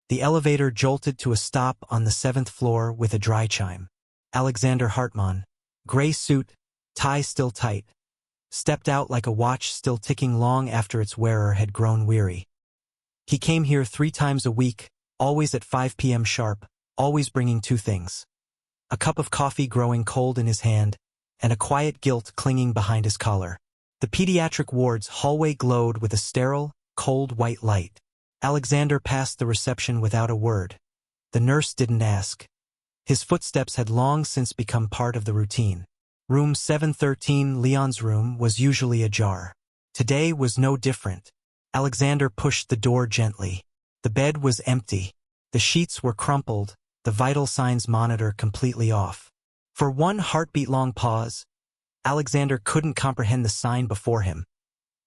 The elevator jolted to a stop on the 7th floor with a dry chime. Alexander Hartmann, gray suit, tie still tight, stepped out like a watch still ticking long after its wearer had grown weary. He came here 3 times a week, always at 5 p.m. sharp, always bringing 2 things. A cup of coffee growing cold in his hand, and a quiet guilt clinging behind his collar. The pediatric ward's hallway glowed with a sterile, cold white light. Alexander passed the reception without a word. The nurse didn't ask. His footsteps had long since become part of the routine. Room 713, Leon's room, was usually ajar. Today was no different. Alexander pushed the door gently. The bed was empty. The sheets were crumpled, the vital signs monitor completely off. For one heartbeat-long pause, Alexander couldn't comprehend the sign before him.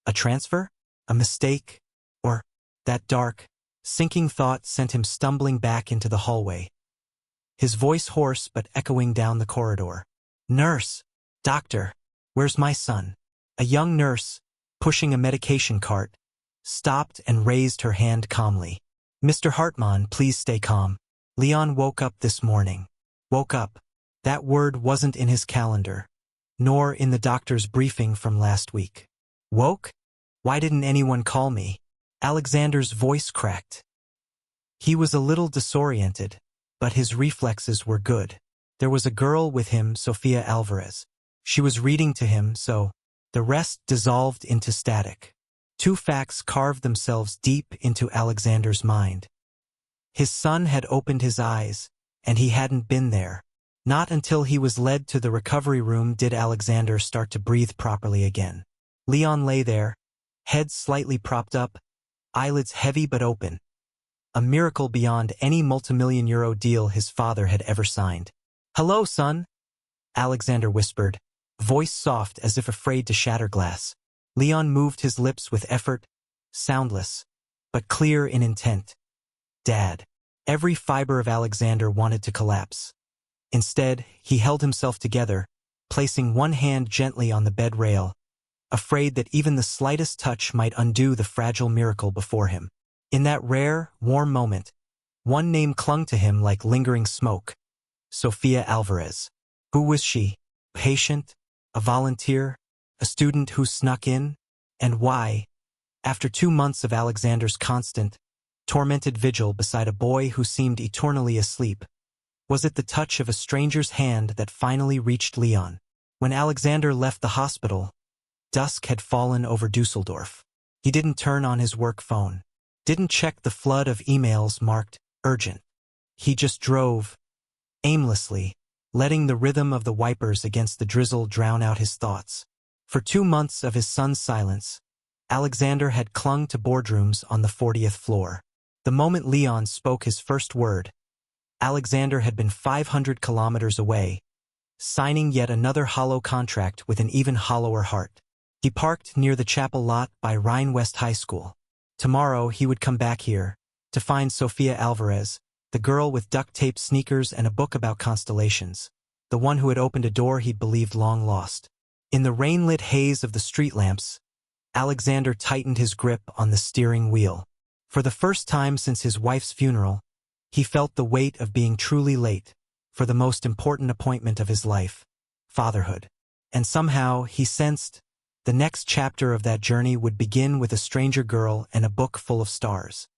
A transfer? A mistake? Or that dark, sinking thought sent him stumbling back into the hallway. His voice hoarse but echoing down the corridor. "Nurse! Doctor! Where's my son?" A young nurse, pushing a medication cart, stopped and raised her hand calmly. "Mr. Hartmann, please stay calm. Leon woke up this morning." Woke up. That word wasn't in his calendar, nor in the doctor's briefing from last week. Woke? Why didn't anyone call me? Alexander's voice cracked. He was a little disoriented, but his reflexes were good. There was a girl with him, Sofia Alvarez. She was reading to him, so the rest dissolved into static. 2 facts carved themselves deep into Alexander's mind. His son had opened his eyes, and he hadn't been there. Not until he was led to the recovery room did Alexander start to breathe properly again. Leon lay there, head slightly propped up, eyelids heavy but open. A miracle beyond any multimillion-euro deal his father had ever signed. "Hello, son," Alexander whispered, voice soft as if afraid to shatter glass. Leon moved his lips with effort, soundless, but clear in intent. "Dad." Every fiber of Alexander wanted to collapse. Instead, he held himself together, placing one hand gently on the bed rail, afraid that even the slightest touch might undo the fragile miracle before him. In that rare, warm moment, one name clung to him like lingering smoke. Sofia Alvarez. Who was she? A patient? A volunteer? A student who snuck in? And why? After 2 months of Alexander's constant, tormented vigil beside a boy who seemed eternally asleep, was it the touch of a stranger's hand that finally reached Leon? When Alexander left the hospital, dusk had fallen over Dusseldorf. He didn't turn on his work phone, didn't check the flood of emails marked urgent. He just drove, aimlessly, letting the rhythm of the wipers against the drizzle drown out his thoughts. For 2 months of his son's silence, Alexander had clung to boardrooms on the 40th floor. The moment Leon spoke his first word, Alexander had been 500 kilometers away, signing yet another hollow contract with an even hollower heart. He parked near the chapel lot by Rhine West High School. Tomorrow he would come back here, to find Sofia Alvarez, the girl with duct-tape sneakers and a book about constellations, the one who had opened a door he'd believed long lost. In the rain-lit haze of the street lamps, Alexander tightened his grip on the steering wheel. For the first time since his wife's funeral, he felt the weight of being truly late for the most important appointment of his life, fatherhood. And somehow, he sensed, the next chapter of that journey would begin with a stranger girl and a book full of stars.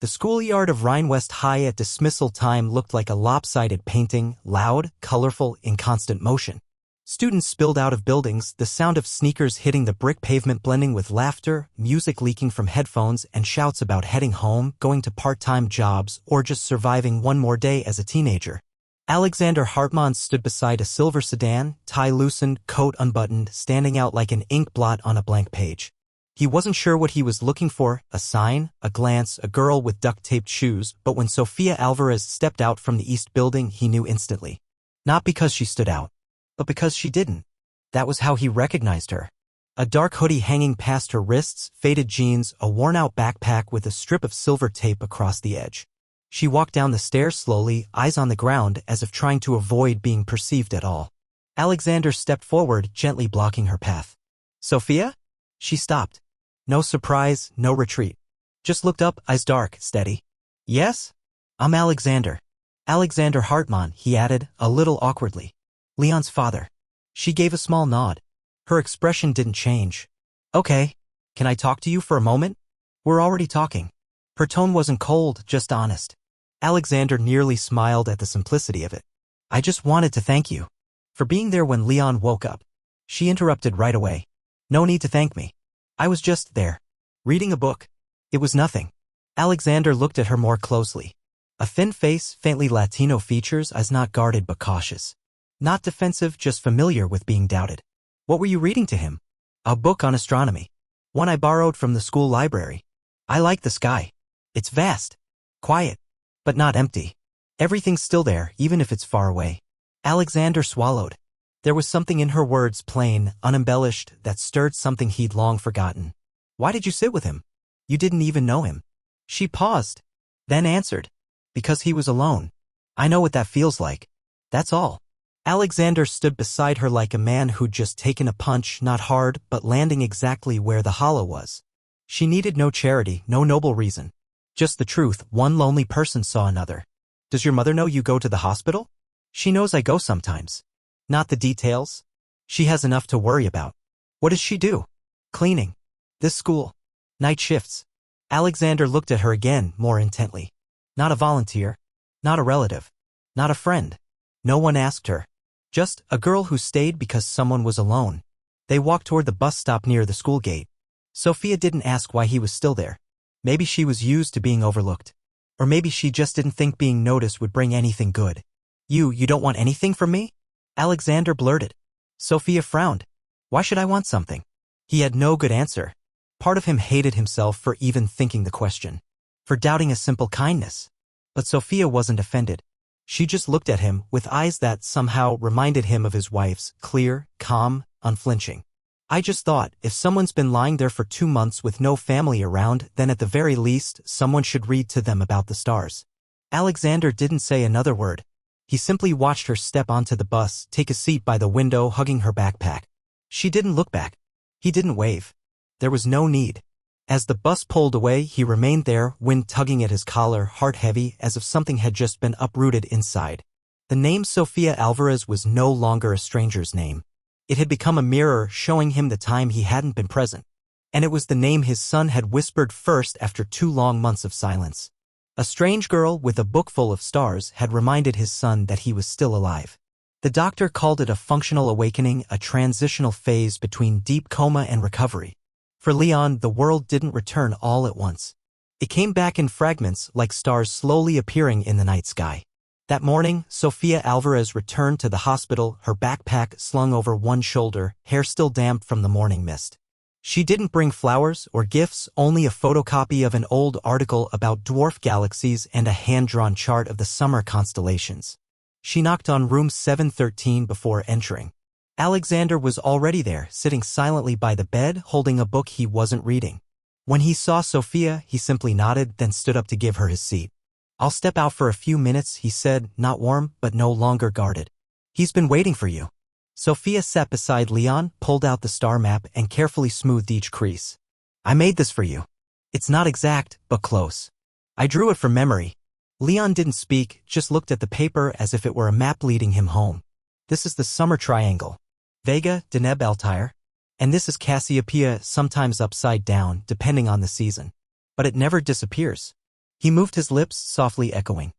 The schoolyard of Rhine West High at dismissal time looked like a lopsided painting, loud, colorful, in constant motion. Students spilled out of buildings, the sound of sneakers hitting the brick pavement blending with laughter, music leaking from headphones, and shouts about heading home, going to part-time jobs, or just surviving one more day as a teenager. Alexander Hartmann stood beside a silver sedan, tie loosened, coat unbuttoned, standing out like an ink blot on a blank page. He wasn't sure what he was looking for, a sign, a glance, a girl with duct-taped shoes, but when Sofia Alvarez stepped out from the East Building, he knew instantly. Not because she stood out, but because she didn't. That was how he recognized her. A dark hoodie hanging past her wrists, faded jeans, a worn-out backpack with a strip of silver tape across the edge. She walked down the stairs slowly, eyes on the ground, as if trying to avoid being perceived at all. Alexander stepped forward, gently blocking her path. "Sophia?" She stopped. No surprise, no retreat. Just looked up, eyes dark, steady. "Yes?" I'm Alexander. Alexander Hartman, he added, a little awkwardly. Leon's father. She gave a small nod. Her expression didn't change. Okay. Can I talk to you for a moment? We're already talking. Her tone wasn't cold, just honest. Alexander nearly smiled at the simplicity of it. I just wanted to thank you for being there when Leon woke up. She interrupted right away. No need to thank me. I was just there, reading a book. It was nothing. Alexander looked at her more closely. A thin face, faintly Latino features, as not guarded but cautious. Not defensive, just familiar with being doubted. What were you reading to him? A book on astronomy. One I borrowed from the school library. I like the sky. It's vast. Quiet. But not empty. Everything's still there, even if it's far away. Alexander swallowed. There was something in her words, plain, unembellished, that stirred something he'd long forgotten. Why did you sit with him? You didn't even know him. She paused, then answered. Because he was alone. I know what that feels like. That's all. Alexander stood beside her like a man who'd just taken a punch, not hard, but landing exactly where the hollow was. She needed no charity, no noble reason. Just the truth, one lonely person saw another. Does your mother know you go to the hospital? She knows I go sometimes. Not the details. She has enough to worry about. What does she do? Cleaning. This school. Night shifts. Alexander looked at her again, more intently. Not a volunteer. Not a relative. Not a friend. No one asked her. Just a girl who stayed because someone was alone. They walked toward the bus stop near the school gate. Sophia didn't ask why he was still there. Maybe she was used to being overlooked. Or maybe she just didn't think being noticed would bring anything good. You don't want anything from me? Alexander blurted. Sophia frowned. Why should I want something? He had no good answer. Part of him hated himself for even thinking the question. For doubting a simple kindness. But Sophia wasn't offended. She just looked at him with eyes that somehow reminded him of his wife's, clear, calm, unflinching. I just thought, if someone's been lying there for 2 months with no family around, then at the very least, someone should read to them about the stars. Alexander didn't say another word. He simply watched her step onto the bus, take a seat by the window, hugging her backpack. She didn't look back. He didn't wave. There was no need. As the bus pulled away, he remained there, wind tugging at his collar, heart heavy, as if something had just been uprooted inside. The name Sofia Alvarez was no longer a stranger's name. It had become a mirror showing him the time he hadn't been present. And it was the name his son had whispered first after 2 long months of silence. A strange girl with a book full of stars had reminded his son that he was still alive. The doctor called it a functional awakening, a transitional phase between deep coma and recovery. For Leon, the world didn't return all at once. It came back in fragments, like stars slowly appearing in the night sky. That morning, Sofia Alvarez returned to the hospital, her backpack slung over one shoulder, hair still damp from the morning mist. She didn't bring flowers or gifts, only a photocopy of an old article about dwarf galaxies and a hand-drawn chart of the summer constellations. She knocked on room 713 before entering. Alexander was already there, sitting silently by the bed, holding a book he wasn't reading. When he saw Sophia, he simply nodded, then stood up to give her his seat. I'll step out for a few minutes, he said, not warm, but no longer guarded. He's been waiting for you. Sophia sat beside Leon, pulled out the star map, and carefully smoothed each crease. I made this for you. It's not exact, but close. I drew it from memory. Leon didn't speak, just looked at the paper as if it were a map leading him home. This is the summer triangle. Vega, Deneb, Altair. And this is Cassiopeia, sometimes upside down, depending on the season. But it never disappears. He moved his lips, softly echoing.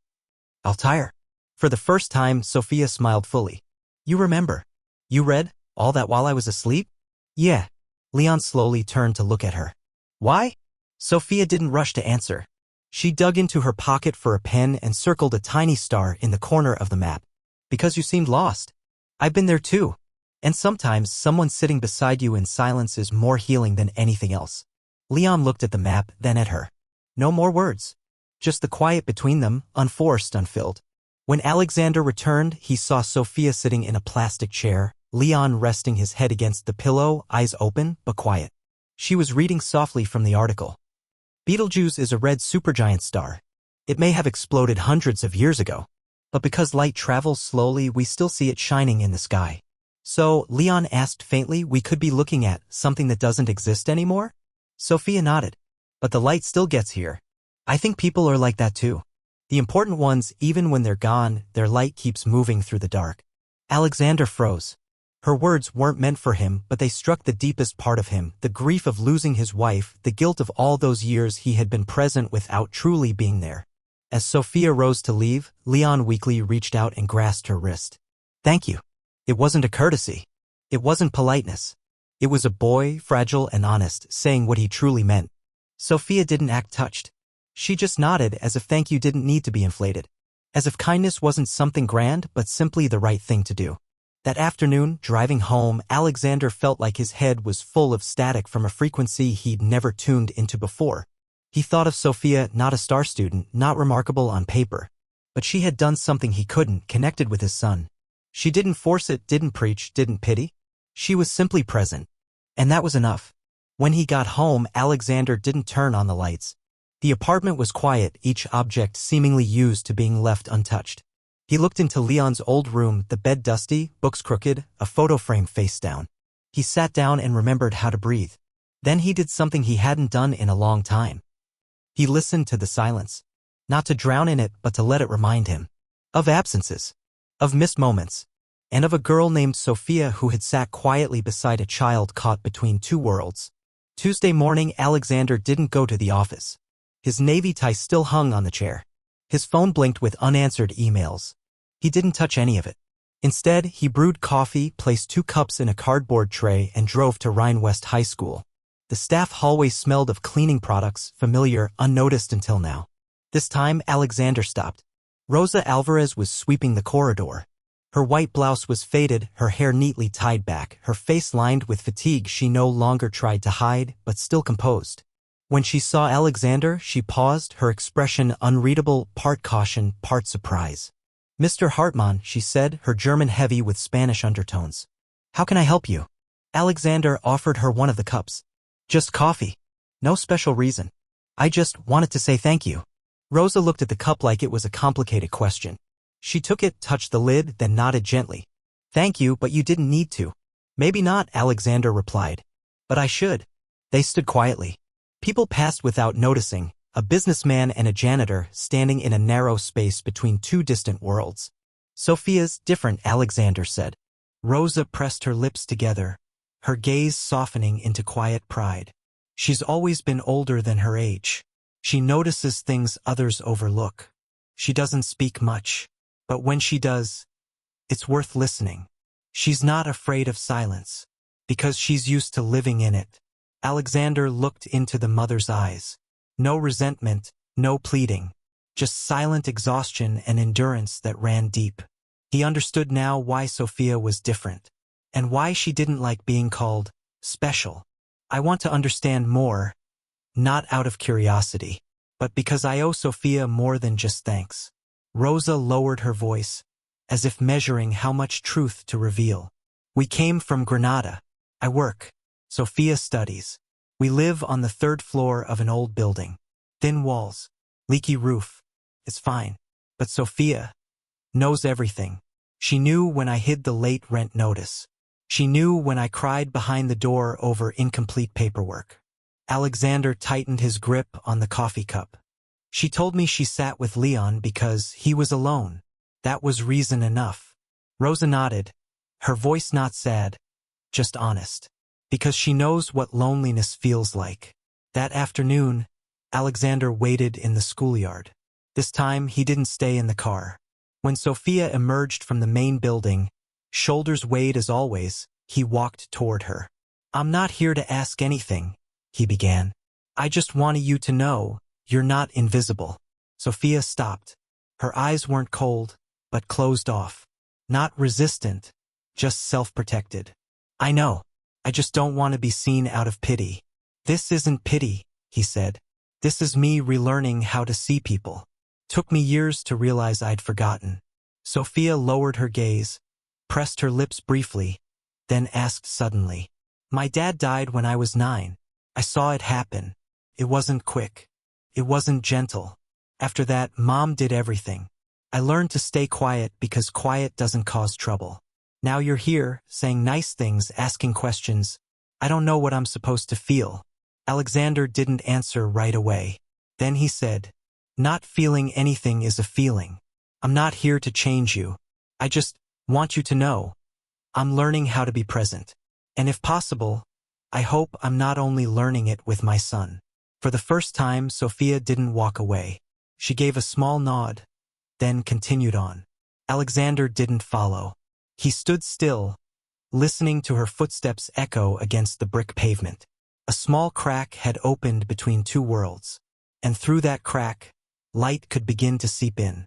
Altair. For the first time, Sophia smiled fully. You remember. You read all that while I was asleep? Yeah. Leon slowly turned to look at her. Why? Sophia didn't rush to answer. She dug into her pocket for a pen and circled a tiny star in the corner of the map. Because you seemed lost. I've been there too. And sometimes someone sitting beside you in silence is more healing than anything else. Leon looked at the map, then at her. No more words. Just the quiet between them, unforced, unfilled. When Alexander returned, he saw Sophia sitting in a plastic chair, Leon resting his head against the pillow, eyes open, but quiet. She was reading softly from the article. Betelgeuse is a red supergiant star. It may have exploded hundreds of years ago. But because light travels slowly, we still see it shining in the sky. So, Leon asked faintly, we could be looking at something that doesn't exist anymore? Sophia nodded. But the light still gets here. I think people are like that too. The important ones, even when they're gone, their light keeps moving through the dark. Alexander froze. Her words weren't meant for him, but they struck the deepest part of him, the grief of losing his wife, the guilt of all those years he had been present without truly being there. As Sophia rose to leave, Leon weakly reached out and grasped her wrist. Thank you. It wasn't a courtesy. It wasn't politeness. It was a boy, fragile and honest, saying what he truly meant. Sophia didn't act touched. She just nodded as if thank you didn't need to be inflated. As if kindness wasn't something grand, but simply the right thing to do. That afternoon, driving home, Alexander felt like his head was full of static from a frequency he'd never tuned into before. He thought of Sophia, not a star student, not remarkable on paper. But she had done something he couldn't, connected with his son. She didn't force it, didn't preach, didn't pity. She was simply present. And that was enough. When he got home, Alexander didn't turn on the lights. The apartment was quiet, each object seemingly used to being left untouched. He looked into Leon's old room, the bed dusty, books crooked, a photo frame face down. He sat down and remembered how to breathe. Then he did something he hadn't done in a long time. He listened to the silence. Not to drown in it, but to let it remind him. Of absences. Of missed moments. And of a girl named Sophia who had sat quietly beside a child caught between two worlds. Tuesday morning, Alexander didn't go to the office. His navy tie still hung on the chair. His phone blinked with unanswered emails. He didn't touch any of it. Instead, he brewed coffee, placed 2 cups in a cardboard tray, and drove to Rhine West High School. The staff hallway smelled of cleaning products, familiar, unnoticed until now. This time, Alexander stopped. Rosa Alvarez was sweeping the corridor. Her white blouse was faded, her hair neatly tied back, her face lined with fatigue she no longer tried to hide, but still composed. When she saw Alexander, she paused, her expression unreadable, part caution, part surprise. Mr. Hartmann, she said, her German heavy with Spanish undertones. How can I help you? Alexander offered her one of the cups. Just coffee. No special reason. I just wanted to say thank you. Rosa looked at the cup like it was a complicated question. She took it, touched the lid, then nodded gently. Thank you, but you didn't need to. Maybe not, Alexander replied. But I should. They stood quietly. People passed without noticing, a businessman and a janitor standing in a narrow space between 2 distant worlds. Sophia's different, Alexander said. Rosa pressed her lips together, her gaze softening into quiet pride. She's always been older than her age. She notices things others overlook. She doesn't speak much, but when she does, it's worth listening. She's not afraid of silence, because she's used to living in it. Alexander looked into the mother's eyes. No resentment, no pleading, just silent exhaustion and endurance that ran deep. He understood now why Sophia was different, and why she didn't like being called special. I want to understand more, not out of curiosity, but because I owe Sophia more than just thanks. Rosa lowered her voice, as if measuring how much truth to reveal. We came from Granada. I work. Sophia studies. We live on the 3rd floor of an old building. Thin walls. Leaky roof. It's fine. But Sophia knows everything. She knew when I hid the late rent notice. She knew when I cried behind the door over incomplete paperwork. Alexander tightened his grip on the coffee cup. She told me she sat with Leon because he was alone. That was reason enough. Rosa nodded, her voice not sad, just honest. Because she knows what loneliness feels like. That afternoon, Alexander waited in the schoolyard. This time, he didn't stay in the car. When Sophia emerged from the main building, shoulders weighed as always, he walked toward her. I'm not here to ask anything, he began. I just wanted you to know, you're not invisible. Sophia stopped. Her eyes weren't cold, but closed off. Not resistant, just self-protected. I know. I just don't want to be seen out of pity. This isn't pity, he said. This is me relearning how to see people. Took me years to realize I'd forgotten. Sophia lowered her gaze, pressed her lips briefly, then asked suddenly. My dad died when I was 9. I saw it happen. It wasn't quick. It wasn't gentle. After that, Mom did everything. I learned to stay quiet because quiet doesn't cause trouble. Now you're here, saying nice things, asking questions. I don't know what I'm supposed to feel. Alexander didn't answer right away. Then he said, Not feeling anything is a feeling. I'm not here to change you. I just want you to know. I'm learning how to be present. And if possible, I hope I'm not only learning it with my son. For the first time, Sophia didn't walk away. She gave a small nod, then continued on. Alexander didn't follow. He stood still, listening to her footsteps echo against the brick pavement. A small crack had opened between two worlds, and through that crack, light could begin to seep in.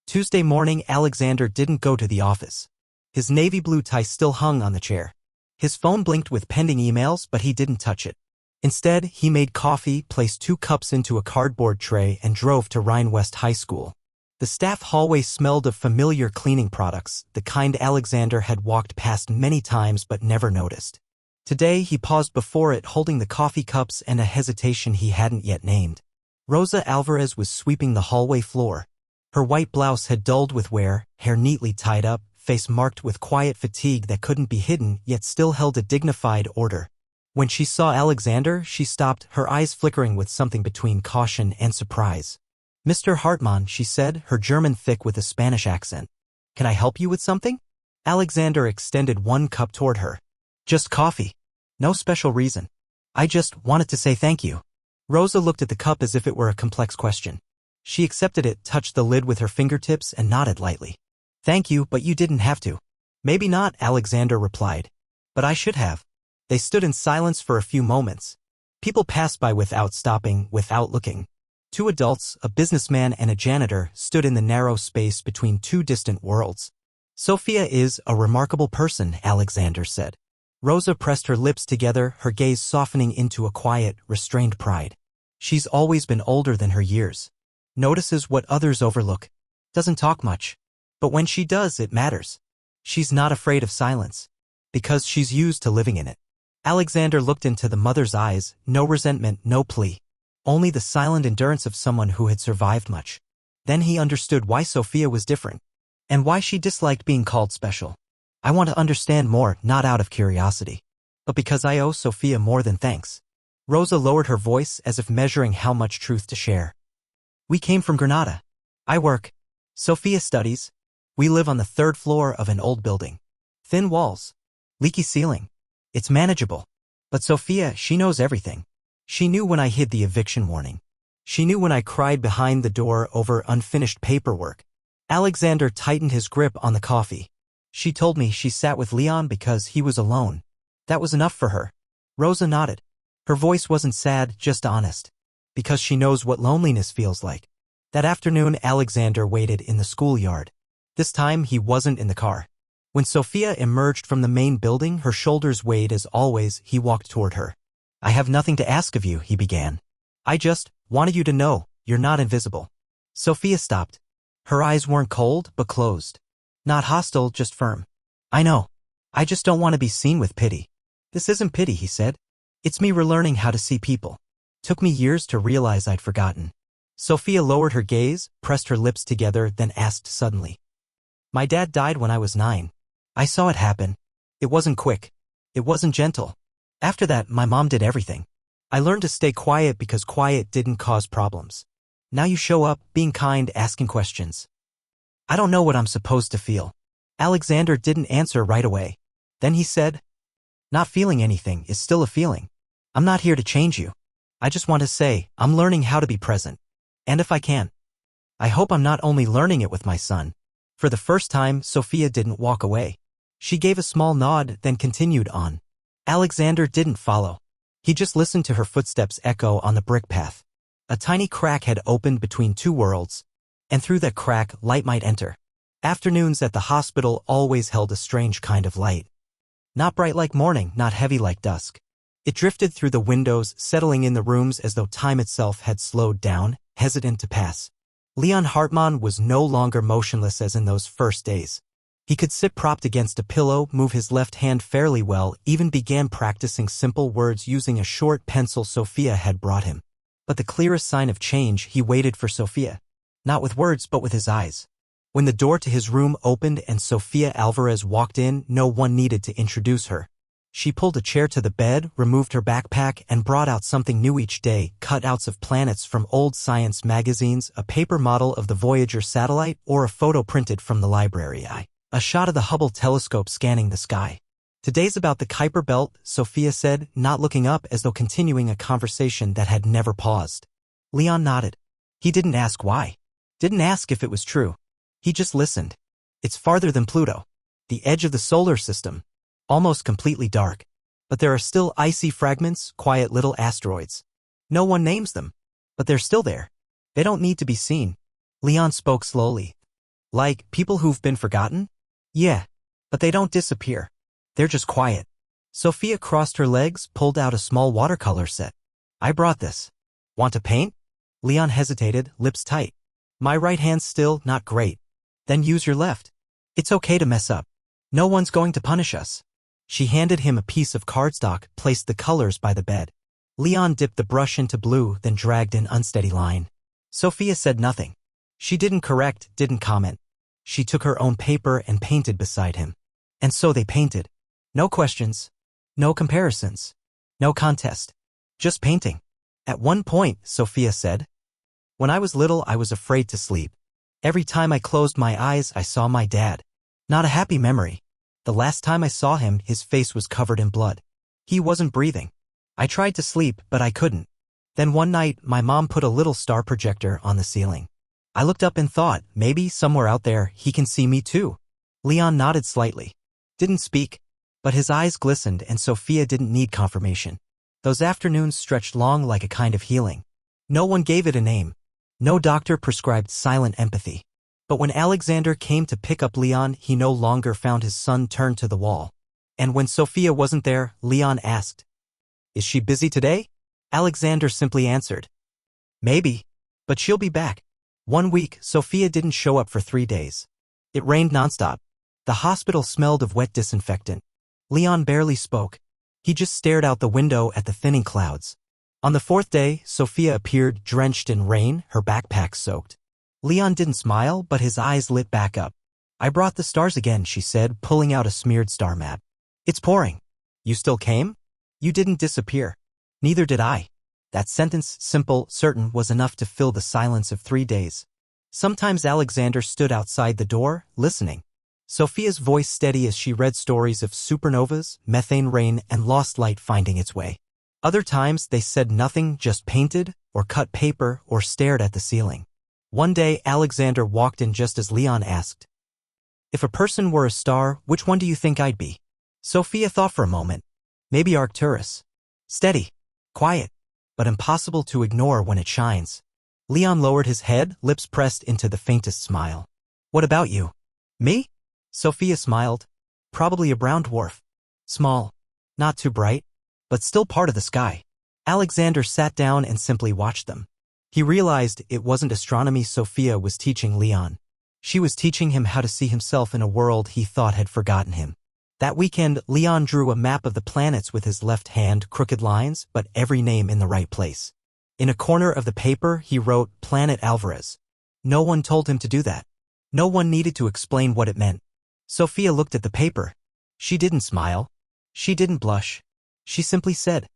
Tuesday morning, Alexander didn't go to the office. His navy blue tie still hung on the chair. His phone blinked with pending emails, but he didn't touch it. Instead, he made coffee, placed 2 cups into a cardboard tray, and drove to Rhine West High School. The staff hallway smelled of familiar cleaning products, the kind Alexander had walked past many times but never noticed. Today, he paused before it, holding the coffee cups and a hesitation he hadn't yet named. Rosa Alvarez was sweeping the hallway floor. Her white blouse had dulled with wear, hair neatly tied up, face marked with quiet fatigue that couldn't be hidden yet still held a dignified order. When she saw Alexander, she stopped, her eyes flickering with something between caution and surprise. "Mr. Hartmann," she said, her German thick with a Spanish accent. "Can I help you with something?" Alexander extended 1 cup toward her. "Just coffee. No special reason. I just wanted to say thank you." Rosa looked at the cup as if it were a complex question. She accepted it, touched the lid with her fingertips, and nodded lightly. "Thank you, but you didn't have to." "Maybe not," Alexander replied. "But I should have." They stood in silence for a few moments. People passed by without stopping, without looking. 2 adults, a businessman and a janitor, stood in the narrow space between 2 distant worlds. "Sophia is a remarkable person," Alexander said. Rosa pressed her lips together, her gaze softening into a quiet, restrained pride. "She's always been older than her years. Notices what others overlook. Doesn't talk much. But when she does, it matters. She's not afraid of silence. Because she's used to living in it." Alexander looked into the mother's eyes, no resentment, no plea. Only the silent endurance of someone who had survived much. Then he understood why Sophia was different. And why she disliked being called special. "I want to understand more, not out of curiosity. But because I owe Sophia more than thanks." Rosa lowered her voice as if measuring how much truth to share. "We came from Granada. I work. Sophia studies. We live on the 3rd floor of an old building. Thin walls. Leaky ceiling. It's manageable. But Sophia, she knows everything. She knew when I hid the eviction warning. She knew when I cried behind the door over unfinished paperwork." Alexander tightened his grip on the coffee. "She told me she sat with Leon because he was alone. That was enough for her." Rosa nodded. Her voice wasn't sad, just honest. "Because she knows what loneliness feels like." That afternoon, Alexander waited in the schoolyard. This time, he wasn't in the car. When Sophia emerged from the main building, her shoulders weighed as always. He walked toward her. "I have nothing to ask of you," he began. "I just wanted you to know you're not invisible." Sophia stopped. Her eyes weren't cold, but closed. Not hostile, just firm. "I know. I just don't want to be seen with pity." "This isn't pity," he said. "It's me relearning how to see people. Took me years to realize I'd forgotten." Sophia lowered her gaze, pressed her lips together, then asked suddenly. "My dad died when I was 9. I saw it happen. It wasn't quick. It wasn't gentle. After that, my mom did everything. I learned to stay quiet because quiet didn't cause problems. Now you show up, being kind, asking questions. I don't know what I'm supposed to feel." Alexander didn't answer right away. Then he said, "Not feeling anything is still a feeling. I'm not here to change you. I just want to say, I'm learning how to be present. And if I can, I hope I'm not only learning it with my son." For the first time, Sophia didn't walk away. She gave a small nod, then continued on. Alexander didn't follow. He just listened to her footsteps echo on the brick path. A tiny crack had opened between 2 worlds, and through that crack, light might enter. Afternoons at the hospital always held a strange kind of light. Not bright like morning, not heavy like dusk. It drifted through the windows, settling in the rooms as though time itself had slowed down, hesitant to pass. Leon Hartmann was no longer motionless as in those first days. He could sit propped against a pillow, move his left hand fairly well, even began practicing simple words using a short pencil Sophia had brought him. But the clearest sign of change, he waited for Sophia. Not with words, but with his eyes. When the door to his room opened and Sophia Alvarez walked in, no one needed to introduce her. She pulled a chair to the bed, removed her backpack, and brought out something new each day, cutouts of planets from old science magazines, a paper model of the Voyager satellite, or a photo printed from the library. A shot of the Hubble telescope scanning the sky. Today's about the Kuiper Belt, Sophia said, not looking up as though continuing a conversation that had never paused. Leon nodded. He didn't ask why. Didn't ask if it was true. He just listened. It's farther than Pluto. The edge of the solar system. Almost completely dark. But there are still icy fragments, quiet little asteroids. No one names them. But they're still there. They don't need to be seen. Leon spoke slowly. Like people who've been forgotten? Yeah. But they don't disappear. They're just quiet. Sophia crossed her legs, pulled out a small watercolor set. I brought this. Want to paint? Leon hesitated, lips tight. My right hand's still not great. Then use your left. It's okay to mess up. No one's going to punish us. She handed him a piece of cardstock, placed the colors by the bed. Leon dipped the brush into blue, then dragged an unsteady line. Sophia said nothing. She didn't correct, didn't comment. She took her own paper and painted beside him. And so they painted. No questions. No comparisons. No contest. Just painting. At one point, Sophia said, when I was little, I was afraid to sleep. Every time I closed my eyes, I saw my dad. Not a happy memory. The last time I saw him, his face was covered in blood. He wasn't breathing. I tried to sleep, but I couldn't. Then one night, my mom put a little star projector on the ceiling. I looked up and thought, maybe somewhere out there, he can see me too. Leon nodded slightly. Didn't speak. But his eyes glistened and Sophia didn't need confirmation. Those afternoons stretched long like a kind of healing. No one gave it a name. No doctor prescribed silent empathy. But when Alexander came to pick up Leon, he no longer found his son turned to the wall. And when Sophia wasn't there, Leon asked, is she busy today? Alexander simply answered, maybe, but she'll be back. 1 week, Sophia didn't show up for 3 days. It rained nonstop. The hospital smelled of wet disinfectant. Leon barely spoke. He just stared out the window at the thinning clouds. On the 4th day, Sophia appeared drenched in rain, her backpack soaked. Leon didn't smile, but his eyes lit back up. I brought the stars again, she said, pulling out a smeared star map. It's pouring. You still came? You didn't disappear. Neither did I. That sentence, simple, certain, was enough to fill the silence of 3 days. Sometimes Alexander stood outside the door, listening. Sophia's voice steady as she read stories of supernovas, methane rain, and lost light finding its way. Other times they said nothing, just painted, or cut paper, or stared at the ceiling. One day Alexander walked in just as Leon asked, if a person were a star, which one do you think I'd be? Sophia thought for a moment. Maybe Arcturus. Steady. Quiet. But impossible to ignore when it shines. Leon lowered his head, lips pressed into the faintest smile. What about you? Me? Sophia smiled. Probably a brown dwarf. Small. Not too bright. But still part of the sky. Alexander sat down and simply watched them. He realized it wasn't astronomy Sophia was teaching Leon. She was teaching him how to see himself in a world he thought had forgotten him. That weekend, Leon drew a map of the planets with his left hand, crooked lines, but every name in the right place. In a corner of the paper, he wrote, Planet Alvarez. No one told him to do that. No one needed to explain what it meant. Sophia looked at the paper. She didn't smile. She didn't blush. She simply said,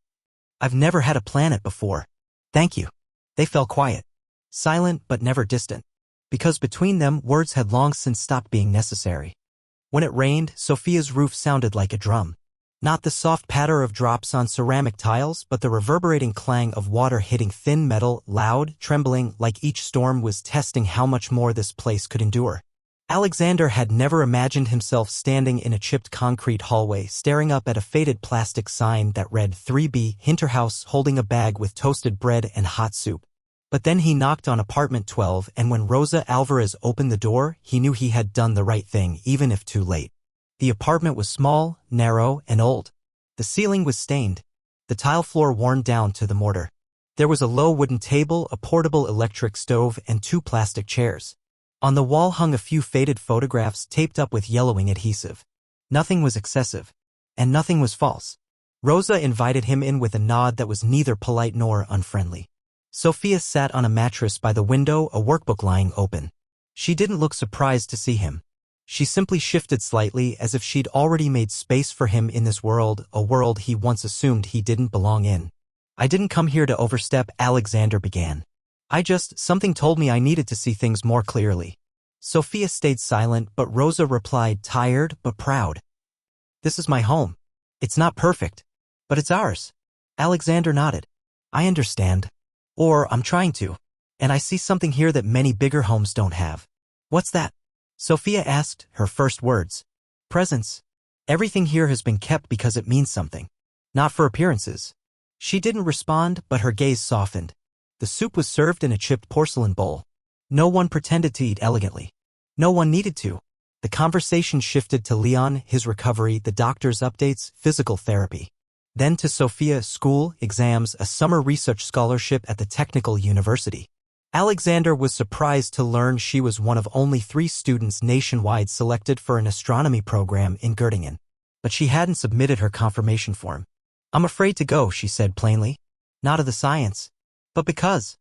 I've never had a planet before. Thank you. They fell quiet. Silent but never distant. Because between them, words had long since stopped being necessary. When it rained, Sophia's roof sounded like a drum. Not the soft patter of drops on ceramic tiles, but the reverberating clang of water hitting thin metal, loud, trembling, like each storm was testing how much more this place could endure. Alexander had never imagined himself standing in a chipped concrete hallway, staring up at a faded plastic sign that read 3B Hinterhouse, holding a bag with toasted bread and hot soup. But then he knocked on apartment 12, and when Rosa Alvarez opened the door, he knew he had done the right thing, even if too late. The apartment was small, narrow, and old. The ceiling was stained. The tile floor worn down to the mortar. There was a low wooden table, a portable electric stove, and 2 plastic chairs. On the wall hung a few faded photographs taped up with yellowing adhesive. Nothing was excessive. And nothing was false. Rosa invited him in with a nod that was neither polite nor unfriendly. Sophia sat on a mattress by the window, a workbook lying open. She didn't look surprised to see him. She simply shifted slightly as if she'd already made space for him in this world, a world he once assumed he didn't belong in. I didn't come here to overstep, Alexander began. Something told me I needed to see things more clearly. Sophia stayed silent, but Rosa replied, tired but proud. This is my home. It's not perfect, but it's ours. Alexander nodded. I understand. Or I'm trying to. And I see something here that many bigger homes don't have. What's that? Sophia asked, her first words. Presence. Everything here has been kept because it means something. Not for appearances. She didn't respond, but her gaze softened. The soup was served in a chipped porcelain bowl. No one pretended to eat elegantly. No one needed to. The conversation shifted to Leon, his recovery, the doctor's updates, physical therapy. Then to Sophia, school, exams, a summer research scholarship at the Technical University. Alexander was surprised to learn she was one of only 3 students nationwide selected for an astronomy program in Göttingen. But she hadn't submitted her confirmation form. I'm afraid to go, she said plainly. Not of the science. But because.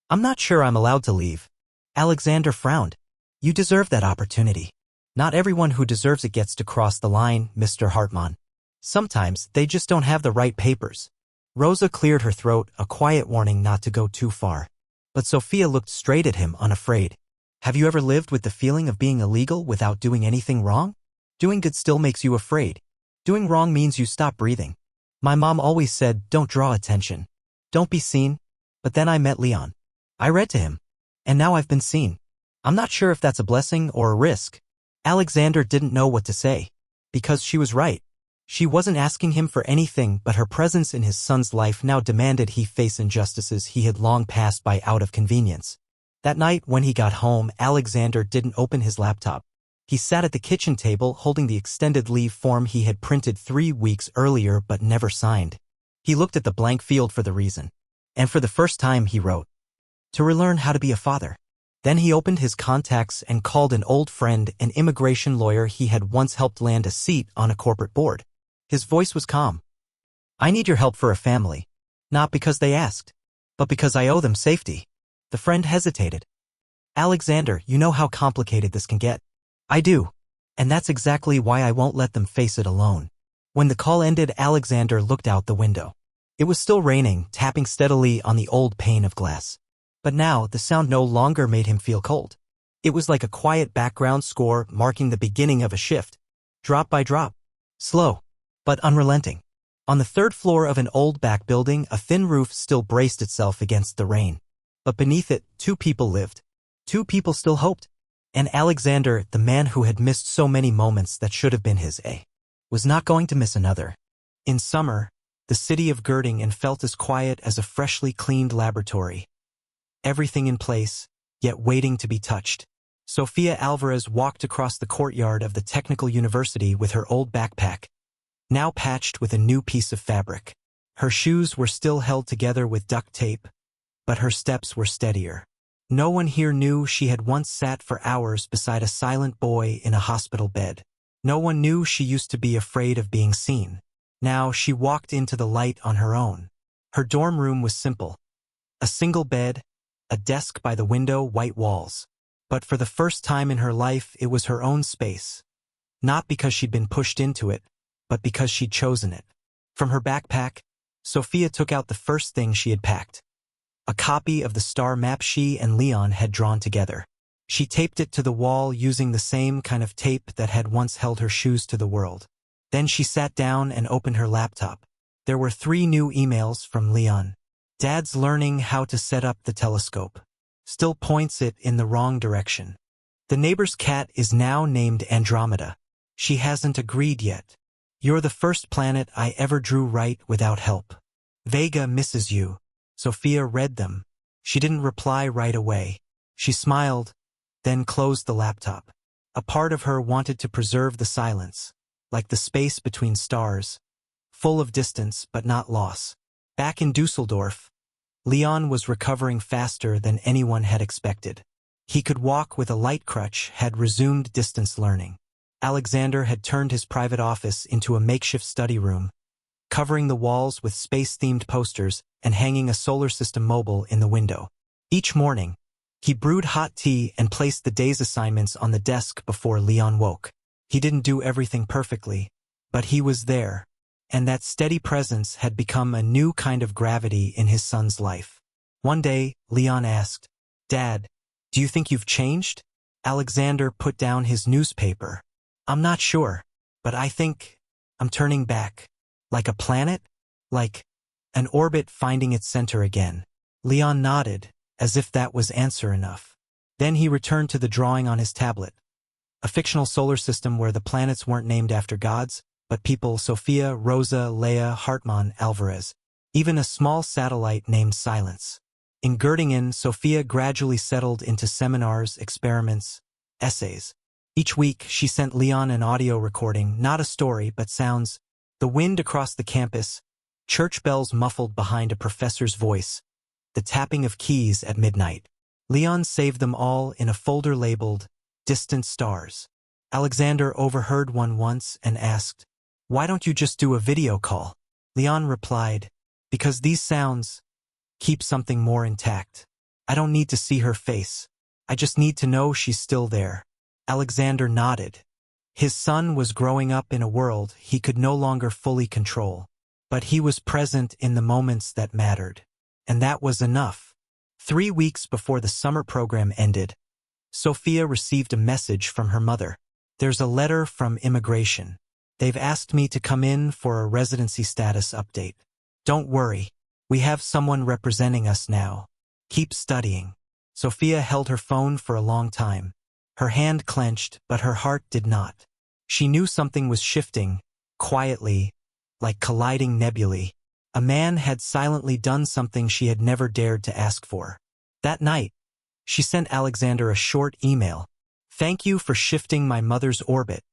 I'm not sure I'm allowed to leave. Alexander frowned. You deserve that opportunity. Not everyone who deserves it gets to cross the line, Mr. Hartmann. Sometimes they just don't have the right papers. Rosa cleared her throat, a quiet warning not to go too far. But Sophia looked straight at him, unafraid. Have you ever lived with the feeling of being illegal without doing anything wrong? Doing good still makes you afraid. Doing wrong means you stop breathing. My mom always said, don't draw attention. Don't be seen. But then I met Leon. I read to him. And now I've been seen. I'm not sure if that's a blessing or a risk. Alexander didn't know what to say. Because she was right. She wasn't asking him for anything, but her presence in his son's life now demanded he face injustices he had long passed by out of convenience. That night, when he got home, Alexander didn't open his laptop. He sat at the kitchen table holding the extended leave form he had printed 3 weeks earlier but never signed. He looked at the blank field for the reason. And for the first time he wrote, to relearn how to be a father. Then he opened his contacts and called an old friend, an immigration lawyer he had once helped land a seat on a corporate board. His voice was calm. I need your help for a family. Not because they asked, but because I owe them safety. The friend hesitated. Alexander, you know how complicated this can get. I do. And that's exactly why I won't let them face it alone. When the call ended, Alexander looked out the window. It was still raining, tapping steadily on the old pane of glass. But now, the sound no longer made him feel cold. It was like a quiet background score marking the beginning of a shift. Drop by drop. Slow, but unrelenting. On the 3rd floor of an old back building, a thin roof still braced itself against the rain. But beneath it, 2 people lived. 2 people still hoped. And Alexander, the man who had missed so many moments that should have been his was not going to miss another. In summer, the city of Göttingen felt as quiet as a freshly cleaned laboratory. Everything in place, yet waiting to be touched. Sophia Alvarez walked across the courtyard of the Technical University with her old backpack, now patched with a new piece of fabric. Her shoes were still held together with duct tape, but her steps were steadier. No one here knew she had once sat for hours beside a silent boy in a hospital bed. No one knew she used to be afraid of being seen. Now she walked into the light on her own. Her dorm room was simple. A single bed, a desk by the window, white walls. But for the first time in her life, it was her own space. Not because she'd been pushed into it, but because she'd chosen it. From her backpack, Sophia took out the first thing she had packed. A copy of the star map she and Leon had drawn together. She taped it to the wall using the same kind of tape that had once held her shoes to the world. Then she sat down and opened her laptop. There were 3 new emails from Leon. Dad's learning how to set up the telescope. Still points it in the wrong direction. The neighbor's cat is now named Andromeda. She hasn't agreed yet. You're the first planet I ever drew right without help. Vega misses you. Sophia read them. She didn't reply right away. She smiled, then closed the laptop. A part of her wanted to preserve the silence, like the space between stars, full of distance but not loss. Back in Dusseldorf, Leon was recovering faster than anyone had expected. He could walk with a light crutch, had resumed distance learning. Alexander had turned his private office into a makeshift study room, covering the walls with space-themed posters and hanging a solar system mobile in the window. Each morning, He brewed hot tea and placed the day's assignments on the desk before Leon woke. He didn't do everything perfectly, but he was there, and that steady presence had become a new kind of gravity in his son's life. One day, Leon asked, "Dad, do you think you've changed?" Alexander put down his newspaper. "I'm not sure, but I think I'm turning back. Like a planet? Like an orbit finding its center again." Leon nodded, as if that was answer enough. Then he returned to the drawing on his tablet. A fictional solar system where the planets weren't named after gods, but people: Sophia, Rosa, Leia, Hartmann, Alvarez. Even a small satellite named Silence. In Göttingen, Sophia gradually settled into seminars, experiments, essays. Each week, she sent Leon an audio recording, not a story, but sounds. The wind across the campus, church bells muffled behind a professor's voice, the tapping of keys at midnight. Leon saved them all in a folder labeled Distant Stars. Alexander overheard one once and asked, "Why don't you just do a video call?" Leon replied, "Because these sounds keep something more intact. I don't need to see her face. I just need to know she's still there." Alexander nodded. His son was growing up in a world he could no longer fully control, but he was present in the moments that mattered. And that was enough. 3 weeks before the summer program ended, Sophia received a message from her mother. "There's a letter from immigration. They've asked me to come in for a residency status update. Don't worry, we have someone representing us now. Keep studying." Sophia held her phone for a long time. Her hand clenched, but her heart did not. She knew something was shifting, quietly, like colliding nebulae. A man had silently done something she had never dared to ask for. That night, she sent Alexander a short email. "Thank you for shifting my mother's orbit,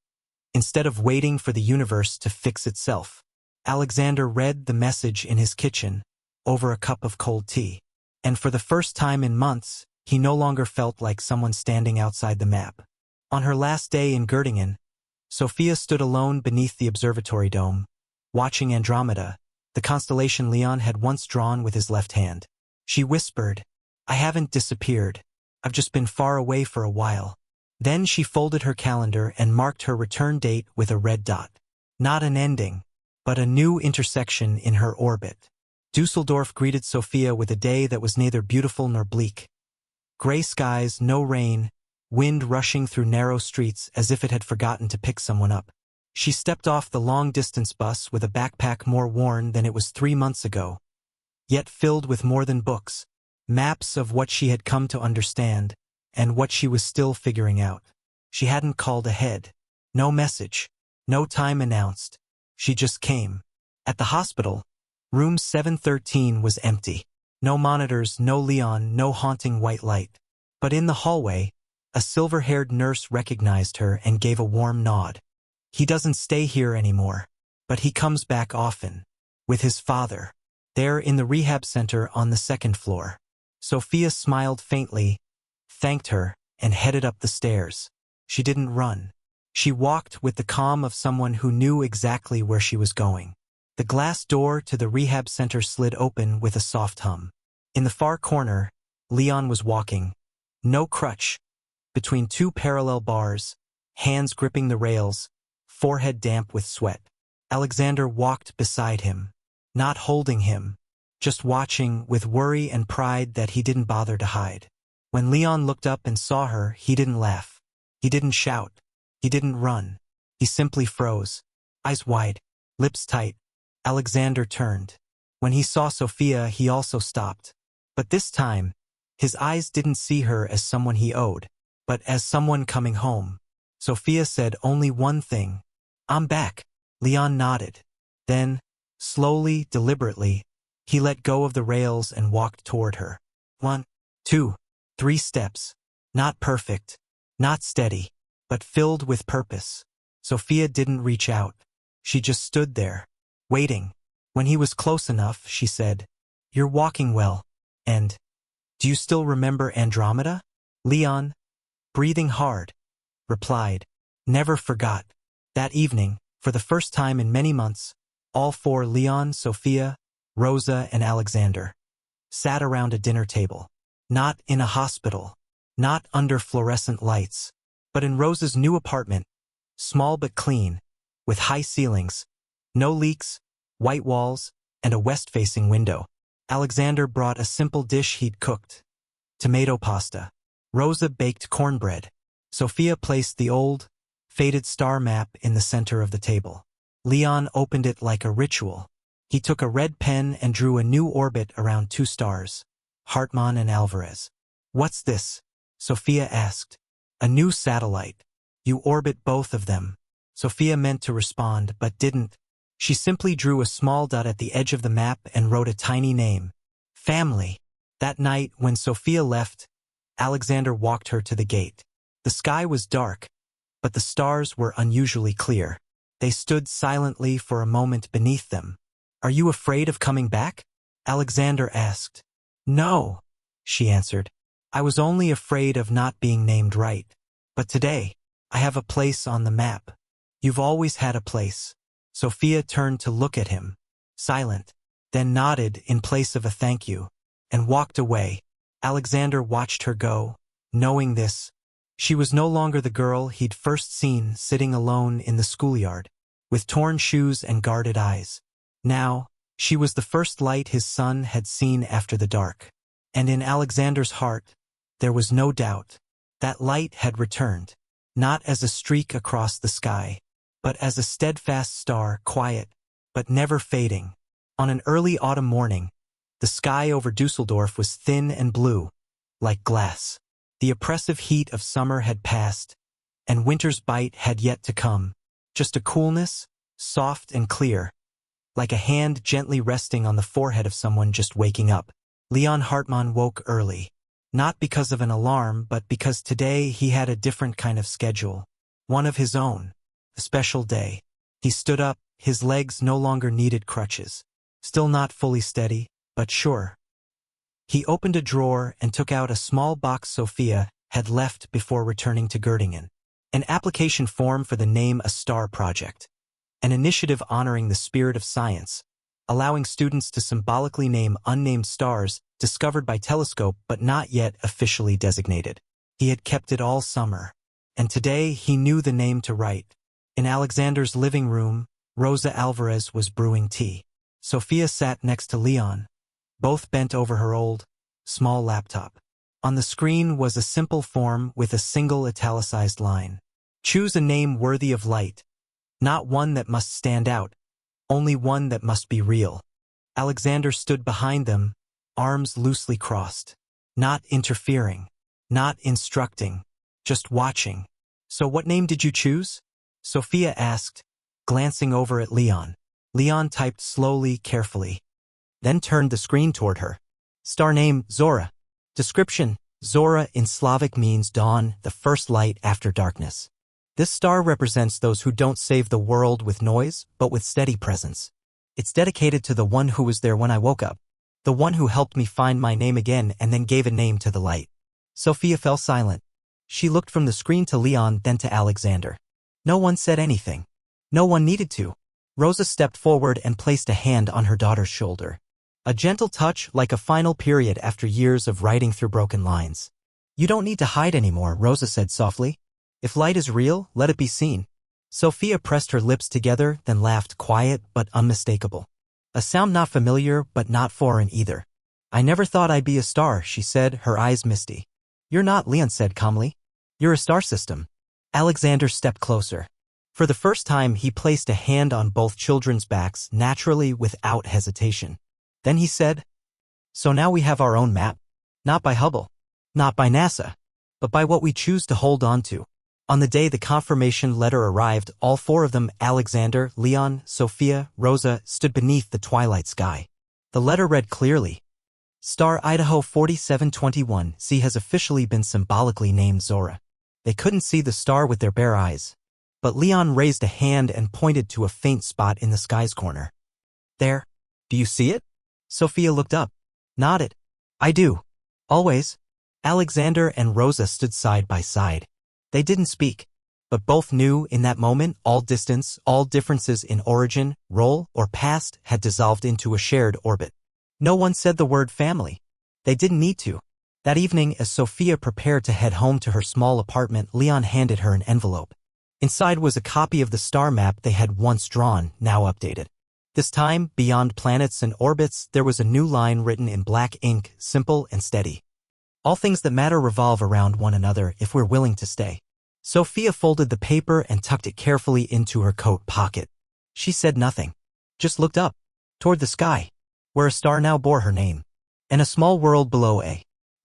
instead of waiting for the universe to fix itself." Alexander read the message in his kitchen, over a cup of cold tea. And for the first time in months, he no longer felt like someone standing outside the map. On her last day in Göttingen, Sophia stood alone beneath the observatory dome, watching Andromeda, the constellation Leon had once drawn with his left hand. She whispered, "I haven't disappeared. I've just been far away for a while." Then she folded her calendar and marked her return date with a red dot. Not an ending, but a new intersection in her orbit. Dusseldorf greeted Sophia with a day that was neither beautiful nor bleak. Gray skies, no rain, wind rushing through narrow streets as if it had forgotten to pick someone up. She stepped off the long-distance bus with a backpack more worn than it was 3 months ago, yet filled with more than books, maps of what she had come to understand, and what she was still figuring out. She hadn't called ahead. No message. No time announced. She just came. At the hospital, room 713 was empty. No monitors, no Leon, no haunting white light. But in the hallway, a silver-haired nurse recognized her and gave a warm nod. "He doesn't stay here anymore, but he comes back often. With his father. There in the rehab center on the 2nd floor." Sophia smiled faintly, thanked her, and headed up the stairs. She didn't run. She walked with the calm of someone who knew exactly where she was going. The glass door to the rehab center slid open with a soft hum. In the far corner, Leon was walking, no crutch, between 2 parallel bars, hands gripping the rails, forehead damp with sweat. Alexander walked beside him, not holding him, just watching with worry and pride that he didn't bother to hide. When Leon looked up and saw her, he didn't laugh. He didn't shout. He didn't run. He simply froze, eyes wide, lips tight. Alexander turned. When he saw Sophia, he also stopped. But this time, his eyes didn't see her as someone he owed, but as someone coming home. Sophia said only one thing, "I'm back." Leon nodded. Then, slowly, deliberately, he let go of the rails and walked toward her. 1, 2, 3 steps. Not perfect, not steady, but filled with purpose. Sophia didn't reach out. She just stood there, waiting. When he was close enough, she said, "You're walking well. And, do you still remember Andromeda?" Leon, breathing hard, replied, "Never forgot." That evening, for the first time in many months, all 4, Leon, Sophia, Rosa, and Alexander, sat around a dinner table. Not in a hospital. Not under fluorescent lights. But in Rosa's new apartment. Small but clean. With high ceilings. No leaks. White walls. And a west-facing window. Alexander brought a simple dish he'd cooked. Tomato pasta. Rosa baked cornbread. Sophia placed the old, faded star map in the center of the table. Leon opened it like a ritual. He took a red pen and drew a new orbit around 2 stars. Hartmann and Alvarez. "What's this?" Sophia asked. "A new satellite. You orbit both of them." Sophia meant to respond, but didn't. She simply drew a small dot at the edge of the map and wrote a tiny name. Family. That night, when Sophia left, Alexander walked her to the gate. The sky was dark, but the stars were unusually clear. They stood silently for a moment beneath them. "Are you afraid of coming back?" Alexander asked. "No," she answered. "I was only afraid of not being named right. But today, I have a place on the map." "You've always had a place." Sophia turned to look at him, silent, then nodded in place of a thank you, and walked away. Alexander watched her go, knowing this. She was no longer the girl he'd first seen sitting alone in the schoolyard, with torn shoes and guarded eyes. Now, she was the first light his son had seen after the dark. And in Alexander's heart, there was no doubt. That light had returned, not as a streak across the sky, but as a steadfast star, quiet, but never fading. On an early autumn morning, the sky over Dusseldorf was thin and blue, like glass. The oppressive heat of summer had passed, and winter's bite had yet to come. Just a coolness, soft and clear, like a hand gently resting on the forehead of someone just waking up. Leon Hartmann woke early, not because of an alarm, but because today he had a different kind of schedule, one of his own, a special day. He stood up, his legs no longer needed crutches, still not fully steady, but sure. He opened a drawer and took out a small box Sophia had left before returning to Göttingen. An application form for the Name a Star project. An initiative honoring the spirit of science, allowing students to symbolically name unnamed stars discovered by telescope but not yet officially designated. He had kept it all summer, and today he knew the name to write. In Alexander's living room, Rosa Alvarez was brewing tea. Sophia sat next to Leon, both bent over her old, small laptop. On the screen was a simple form with a single italicized line. Choose a name worthy of light. Not one that must stand out, only one that must be real. Alexander stood behind them, arms loosely crossed. Not interfering, not instructing, just watching. "So what name did you choose?" Sophia asked, glancing over at Leon. Leon typed slowly, carefully, then turned the screen toward her. "Star name, Zora. Description, Zora in Slavic means dawn, the first light after darkness. This star represents those who don't save the world with noise, but with steady presence. It's dedicated to the one who was there when I woke up, the one who helped me find my name again and then gave a name to the light." Sophia fell silent. She looked from the screen to Leon, then to Alexander. No one said anything. No one needed to. Rosa stepped forward and placed a hand on her daughter's shoulder. A gentle touch like a final period after years of writing through broken lines. "You don't need to hide anymore," Rosa said softly. "If light is real, let it be seen." Sophia pressed her lips together, then laughed, quiet but unmistakable. A sound not familiar but not foreign either. "I never thought I'd be a star," she said, her eyes misty. "You're not," Leon said calmly. "You're a star system." Alexander stepped closer. For the first time, he placed a hand on both children's backs, naturally, without hesitation. Then he said, "So now we have our own map. Not by Hubble, not by NASA, but by what we choose to hold on to." On the day the confirmation letter arrived, all 4 of them, Alexander, Leon, Sophia, Rosa, stood beneath the twilight sky. The letter read clearly, "Star Idaho 4721 C has officially been symbolically named Zora." They couldn't see the star with their bare eyes, but Leon raised a hand and pointed to a faint spot in the sky's corner. "There. Do you see it?" Sophia looked up, nodded. "I do. Always." Alexander and Rosa stood side by side. They didn't speak, but both knew in that moment all distance, all differences in origin, role, or past had dissolved into a shared orbit. No one said the word family. They didn't need to. That evening, as Sophia prepared to head home to her small apartment, Leon handed her an envelope. Inside was a copy of the star map they had once drawn, now updated. This time, beyond planets and orbits, there was a new line written in black ink, simple and steady. All things that matter revolve around one another if we're willing to stay. Sophia folded the paper and tucked it carefully into her coat pocket. She said nothing, just looked up, toward the sky, where a star now bore her name, and a small world below,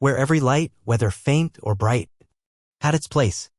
where every light, whether faint or bright, had its place.